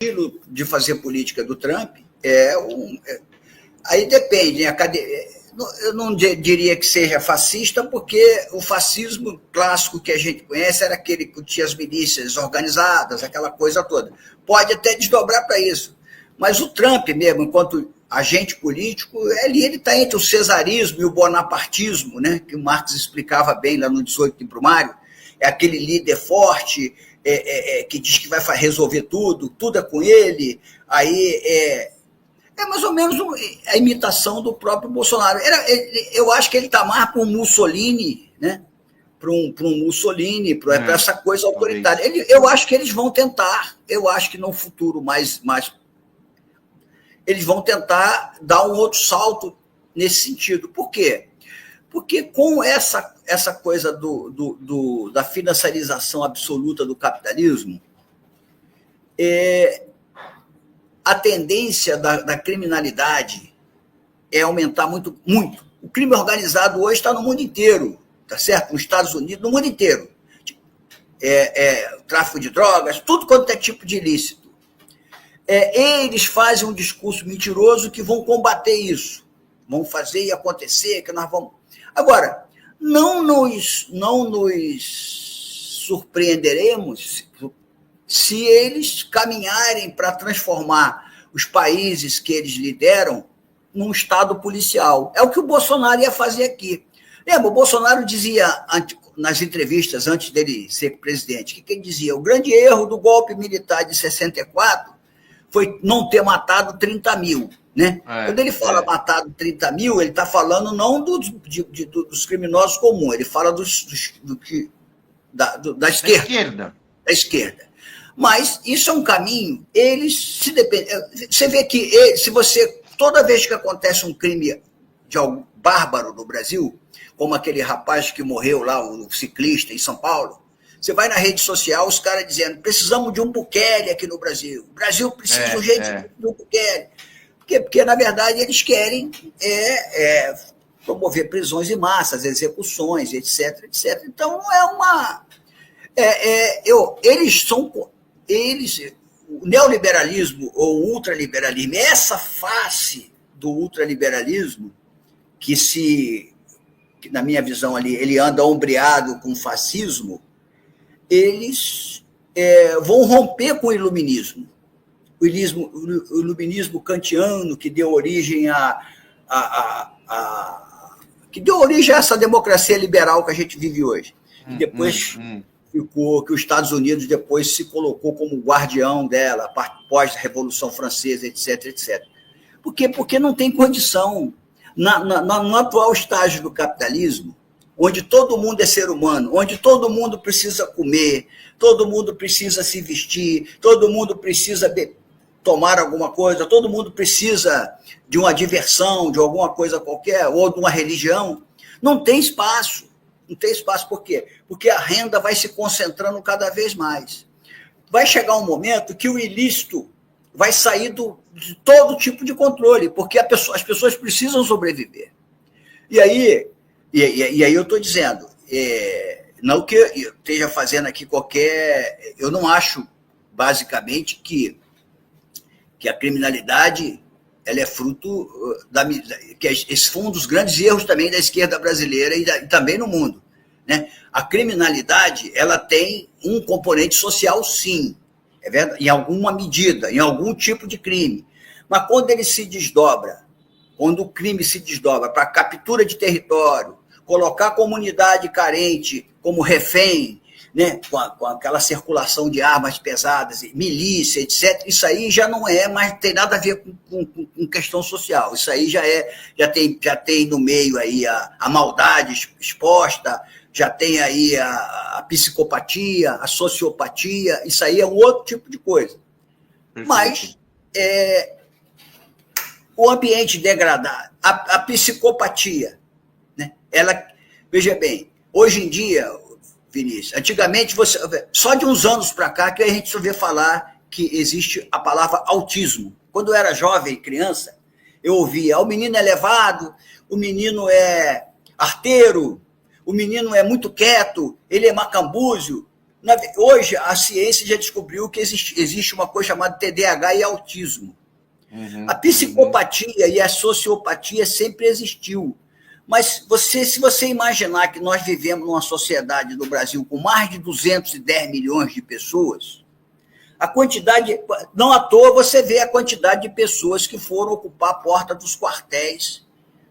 estilo de fazer política do Trump aí depende, né? Eu não diria que seja fascista, porque o fascismo clássico que a gente conhece era aquele que tinha as milícias organizadas, aquela coisa toda. Pode até desdobrar para isso. Mas o Trump mesmo, enquanto agente político, ele está entre o cesarismo e o bonapartismo, né? Que o Marx explicava bem lá no 18 de Brumário. É aquele líder forte, que diz que vai resolver tudo é com ele, aí é mais ou menos a imitação do próprio Bolsonaro. Eu acho que ele está mais para um Mussolini, né? Para um Mussolini, para essa coisa autoritária. Eu acho que eles vão tentar, eu acho que no futuro mais eles vão tentar dar um outro salto nesse sentido. Por quê? Porque com essa coisa da financiarização absoluta do capitalismo, a tendência da criminalidade é aumentar muito, muito. O crime organizado hoje está no mundo inteiro, tá certo? Nos Estados Unidos, no mundo inteiro. Tráfico de drogas, tudo quanto é tipo de ilícito. Eles fazem um discurso mentiroso que vão combater isso. Vão fazer e acontecer, que nós vamos... Agora, não nos surpreenderemos se eles caminharem para transformar os países que eles lideram num Estado policial. É o que o Bolsonaro ia fazer aqui. Lembra, o Bolsonaro dizia, nas entrevistas antes dele ser presidente, que ele dizia: o grande erro do golpe militar de 64 foi não ter matado 30 mil. Né? Quando ele fala matado 30 mil, ele está falando não dos criminosos comuns, ele fala da esquerda. Da esquerda. Mas isso é um caminho, eles se dependem. Você vê que se você, toda vez que acontece um crime de algum bárbaro no Brasil, como aquele rapaz que morreu lá, o ciclista em São Paulo, você vai na rede social, os caras dizendo: precisamos de um Bukele aqui no Brasil. O Brasil precisa de um jeito de um Bukele. Porque, na verdade, eles querem promover prisões em massas, execuções, etc, etc. Então, não é uma... o neoliberalismo ou o ultraliberalismo, essa face do ultraliberalismo, que na minha visão ali, ele anda ombreado com o fascismo, eles vão romper com o iluminismo. O iluminismo kantiano, que deu origem que deu origem a essa democracia liberal que a gente vive hoje. E depois ficou que os Estados Unidos depois se colocou como guardião dela, após a Revolução Francesa, etc, etc. Por quê? Porque não tem condição. No atual estágio do capitalismo, onde todo mundo é ser humano, onde todo mundo precisa comer, todo mundo precisa se vestir, todo mundo precisa tomar alguma coisa, todo mundo precisa de uma diversão, de alguma coisa qualquer, ou de uma religião, não tem espaço. Não tem espaço. Por quê? Porque a renda vai se concentrando cada vez mais. Vai chegar um momento que o ilícito vai sair de todo tipo de controle, porque as pessoas precisam sobreviver. E aí eu estou dizendo, não que eu esteja fazendo aqui eu não acho, basicamente, que a criminalidade ela é fruto que esse foi um dos grandes erros também da esquerda brasileira e também no mundo. Né? A criminalidade ela tem um componente social, sim, é verdade? Em alguma medida, em algum tipo de crime. Mas quando ele se desdobra, quando o crime se desdobra para captura de território, colocar a comunidade carente como refém, né, com aquela circulação de armas pesadas, milícia, etc., isso aí já não tem nada a ver com questão social. Isso aí já tem no meio aí a maldade exposta, já tem aí a psicopatia, a sociopatia, isso aí é um outro tipo de coisa. Perfeito. Mas o ambiente degradado, a psicopatia, né, veja bem, hoje em dia, Vinícius, antigamente, só de uns anos para cá que a gente só vê falar que existe a palavra autismo. Quando eu era jovem, criança, eu ouvia: o menino é levado, o menino é arteiro, o menino é muito quieto, ele é macambúzio. Hoje, a ciência já descobriu que existe uma coisa chamada TDAH e autismo. A psicopatia e a sociopatia sempre existiu. Mas se você imaginar que nós vivemos numa sociedade no Brasil com mais de 210 milhões de pessoas, a quantidade, não à toa você vê a quantidade de pessoas que foram ocupar a porta dos quartéis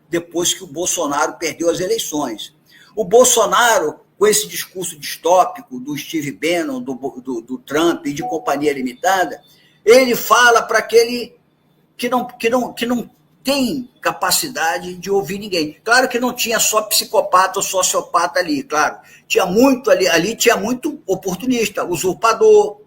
depois que o Bolsonaro perdeu as eleições. O Bolsonaro, com esse discurso distópico do Steve Bannon, do Trump e de companhia limitada, ele fala para aquele que não tem capacidade de ouvir ninguém. Claro que não tinha só psicopata ou sociopata ali, claro. Tinha muito ali tinha muito oportunista, usurpador,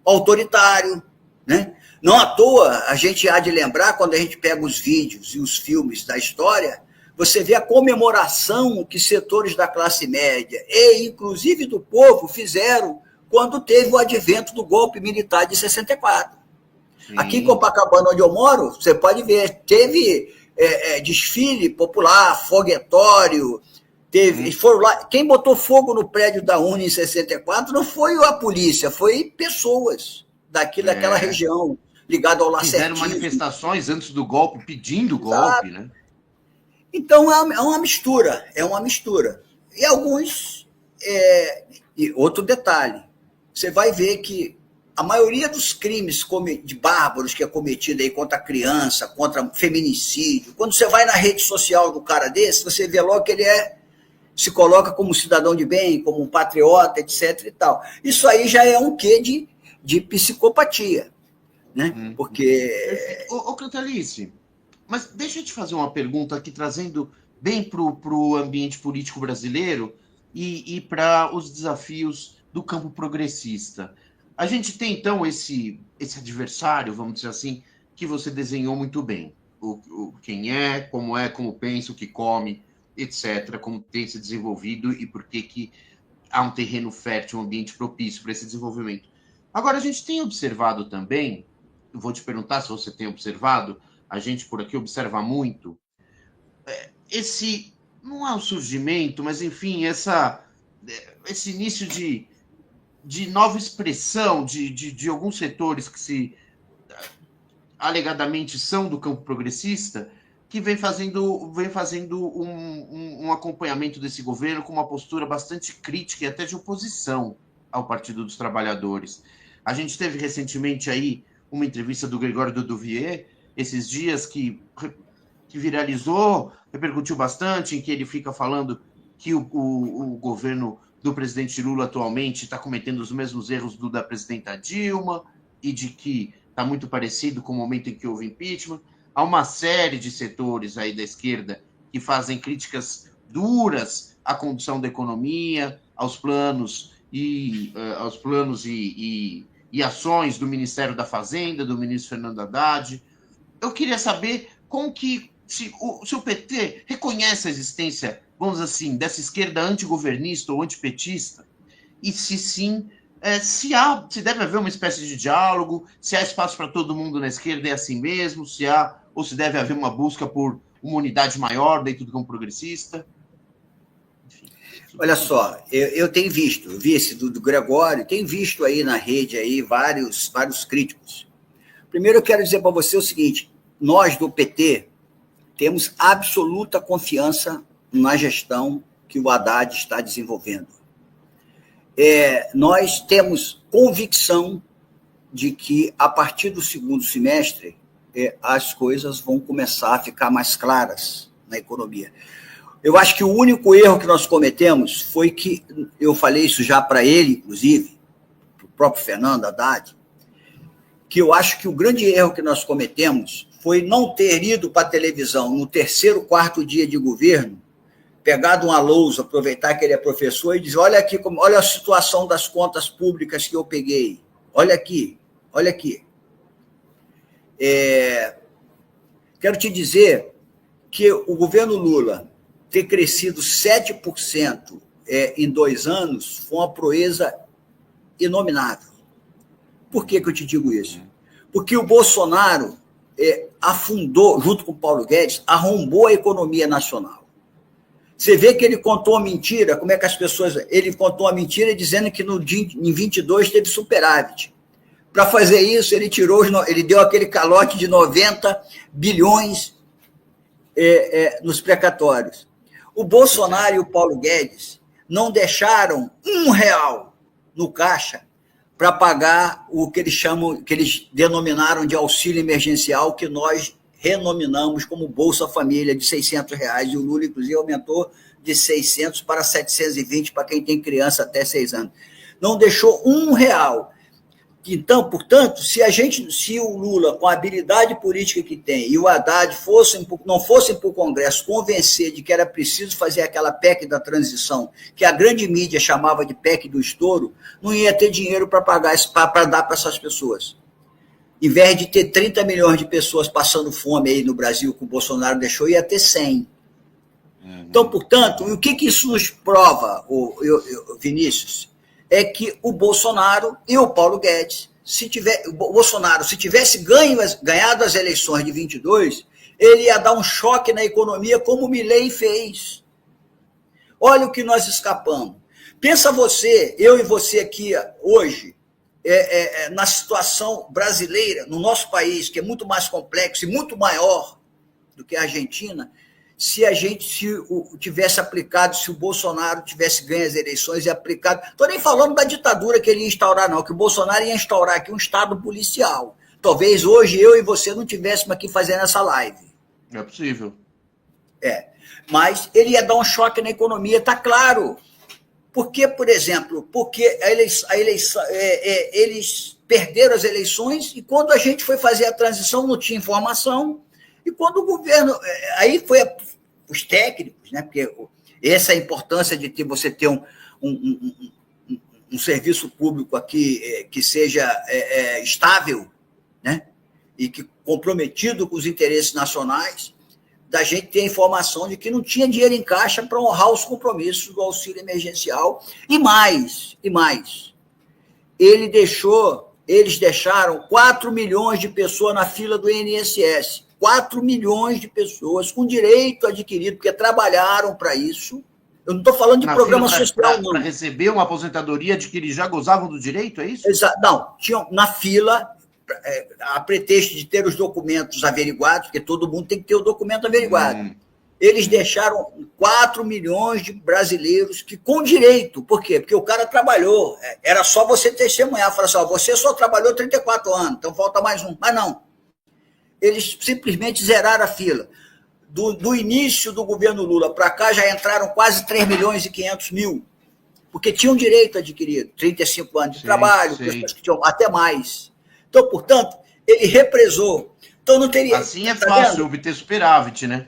autoritário, né? Não à toa, a gente há de lembrar, quando a gente pega os vídeos e os filmes da história, você vê a comemoração que setores da classe média e, inclusive, do povo fizeram quando teve o advento do golpe militar de 64. Aqui em Copacabana, onde eu moro, você pode ver, teve desfile popular, foguetório, foram lá, quem botou fogo no prédio da UNE em 64 não foi a polícia, foi pessoas daquela região, ligado ao lacertismo. Fizeram manifestações antes do golpe, pedindo o golpe, né? Então, é uma mistura. E alguns... E outro detalhe, você vai ver que a maioria dos crimes de bárbaros que é cometido aí contra a criança, contra feminicídio, quando você vai na rede social do cara desse, você vê logo que ele se coloca como um cidadão de bem, como um patriota, etc. e tal. Isso aí já é um quê de psicopatia, né? Porque... Ô, Cantalice, mas deixa eu te fazer uma pergunta aqui, trazendo bem para o ambiente político brasileiro e para os desafios do campo progressista. A gente tem, então, esse adversário, vamos dizer assim, que você desenhou muito bem. Quem é, como pensa, o que come, etc., como tem se desenvolvido e por que há um terreno fértil, um ambiente propício para esse desenvolvimento. Agora, a gente tem observado também, eu vou te perguntar se você tem observado, a gente por aqui observa muito, esse, não é um surgimento, mas enfim, esse início de nova expressão de alguns setores que alegadamente são do campo progressista, que vem fazendo um acompanhamento desse governo com uma postura bastante crítica e até de oposição ao Partido dos Trabalhadores. A gente teve recentemente aí uma entrevista do Gregório Duvier, esses dias, que viralizou, repercutiu bastante, em que ele fica falando que o governo do presidente Lula atualmente está cometendo os mesmos erros do da presidenta Dilma e de que está muito parecido com o momento em que houve impeachment. Há uma série de setores aí da esquerda que fazem críticas duras à condição da economia, aos planos e ações do Ministério da Fazenda, do ministro Fernando Haddad. Eu queria saber se o PT reconhece a existência, vamos dizer assim, dessa esquerda antigovernista ou antipetista, e se sim, se deve haver uma espécie de diálogo, se há espaço para todo mundo na esquerda, é assim mesmo, ou se deve haver uma busca por uma unidade maior dentro do campo progressista. Enfim. Olha só, eu tenho visto, eu vi esse do Gregório, tenho visto aí na rede aí vários críticos. Primeiro eu quero dizer para você o seguinte, nós do PT temos absoluta confiança na gestão que o Haddad está desenvolvendo. Nós temos convicção de que, a partir do segundo semestre, as coisas vão começar a ficar mais claras na economia. Eu acho que o único erro que nós cometemos foi que, eu falei isso já para ele, inclusive, para o próprio Fernando Haddad, que eu acho que o grande erro que nós cometemos foi não ter ido para a televisão no terceiro, quarto dia de governo, pegado uma lousa, aproveitar que ele é professor e dizer, olha aqui, olha a situação das contas públicas que eu peguei, olha aqui. Quero te dizer que o governo Lula ter crescido 7% em 2 anos foi uma proeza inominável. Por que eu te digo isso? Porque o Bolsonaro afundou, junto com o Paulo Guedes, arrombou a economia nacional. Você vê que ele contou uma mentira, como é que as pessoas... Ele contou uma mentira dizendo que em 22 teve superávit. Para fazer isso, ele deu aquele calote de 90 bilhões nos precatórios. O Bolsonaro e o Paulo Guedes não deixaram R$1 no caixa para pagar o que eles denominaram de auxílio emergencial, que nós renominamos como Bolsa Família, de R$600, e o Lula, inclusive, aumentou de 600 para 720 para quem tem criança até 6 anos. Não deixou R$1. Então, portanto, se o Lula, com a habilidade política que tem, e o Haddad não fossem para o Congresso convencer de que era preciso fazer aquela PEC da transição, que a grande mídia chamava de PEC do estouro, não ia ter dinheiro para dar para essas pessoas. Em vez de ter 30 milhões de pessoas passando fome aí no Brasil, que o Bolsonaro deixou, ia ter 100. Então, portanto, o que isso nos prova, Vinícius? É que o Bolsonaro e o Paulo Guedes, o Bolsonaro, se tivesse ganhado as eleições de 22, ele ia dar um choque na economia, como o Milei fez. Olha o que nós escapamos. Pensa eu e você aqui hoje, na situação brasileira, no nosso país, que é muito mais complexo e muito maior do que a Argentina, se tivesse aplicado, se o Bolsonaro tivesse ganho as eleições e aplicado... Estou nem falando da ditadura que ele ia instaurar, não, que o Bolsonaro ia instaurar aqui um Estado policial. Talvez hoje eu e você não tivéssemos aqui fazendo essa live. É possível. Mas ele ia dar um choque na economia, está claro. Porque, por exemplo, eles perderam as eleições e quando a gente foi fazer a transição não tinha informação. E quando o governo... Aí foi os técnicos, né? Porque essa é a importância de você ter um serviço público aqui que seja estável, né? E que comprometido com os interesses nacionais, da gente ter a informação de que não tinha dinheiro em caixa para honrar os compromissos do auxílio emergencial. E mais. Eles deixaram 4 milhões de pessoas na fila do INSS. 4 milhões de pessoas com direito adquirido, porque trabalharam para isso. Eu não estou falando de programa social, não. Para receber uma aposentadoria de que eles já gozavam do direito, é isso? Não, tinham na fila, a pretexto de ter os documentos averiguados, porque todo mundo tem que ter o documento averiguado. Eles deixaram 4 milhões de brasileiros que com direito. Por quê? Porque o cara trabalhou. Era só você testemunhar, falar assim, você só trabalhou 34 anos, então falta mais um. Mas não. Eles simplesmente zeraram a fila. Do início do governo Lula para cá, já entraram quase 3 milhões e 500 mil, porque tinham direito adquirido, 35 anos de trabalho, pessoas que tinham até mais. Então, portanto, ele represou. Então, não teria... Assim é fácil obter superávit, né?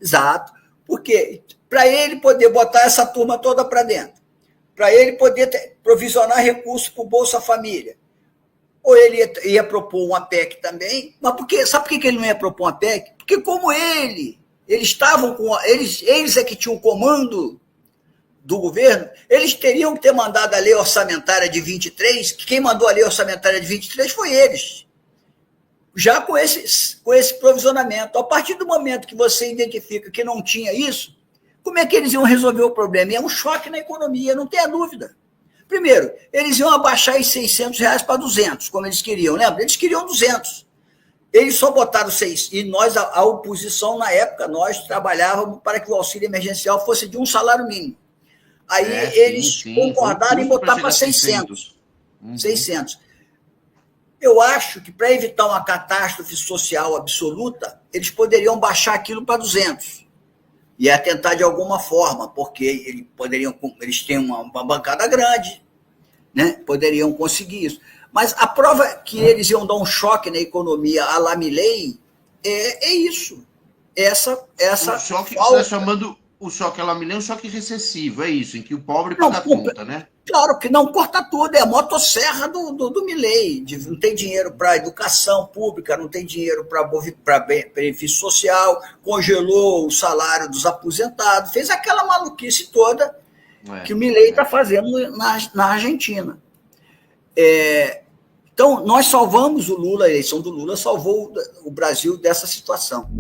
Exato. Porque para ele poder botar essa turma toda para dentro, para ele poder provisionar recursos para o Bolsa Família, ou ele ia propor uma PEC também, mas sabe por que ele não ia propor uma PEC? Porque como eles estavam eles é que tinham o comando do governo, eles teriam que ter mandado a lei orçamentária de 23, que quem mandou a lei orçamentária de 23 foi eles, já com esse provisionamento. A partir do momento que você identifica que não tinha isso, como é que eles iam resolver o problema? E é um choque na economia, não tenha dúvida. Primeiro, eles iam abaixar os R$600 para 200, como eles queriam, lembra? Eles queriam 200. Eles só botaram 6. E nós, a oposição, na época, nós trabalhávamos para que o auxílio emergencial fosse de um salário mínimo. Aí eles concordaram em botar para 600. 600. Eu acho que, para evitar uma catástrofe social absoluta, eles poderiam baixar aquilo para 200. E tentar de alguma forma, porque eles têm uma bancada grande, né? Poderiam conseguir isso. Mas a prova que eles iam dar um choque na economia à la Milei é isso. Essa o choque que você está chamando o choque à la Milei é um choque recessivo, é isso, em que o pobre paga a conta, né? Claro que não, corta tudo, é a motosserra do Milei. Não tem dinheiro para educação pública, não tem dinheiro para benefício social, congelou o salário dos aposentados, fez aquela maluquice toda que o Milei está fazendo na Argentina. Então, nós salvamos o Lula, a eleição do Lula salvou o Brasil dessa situação.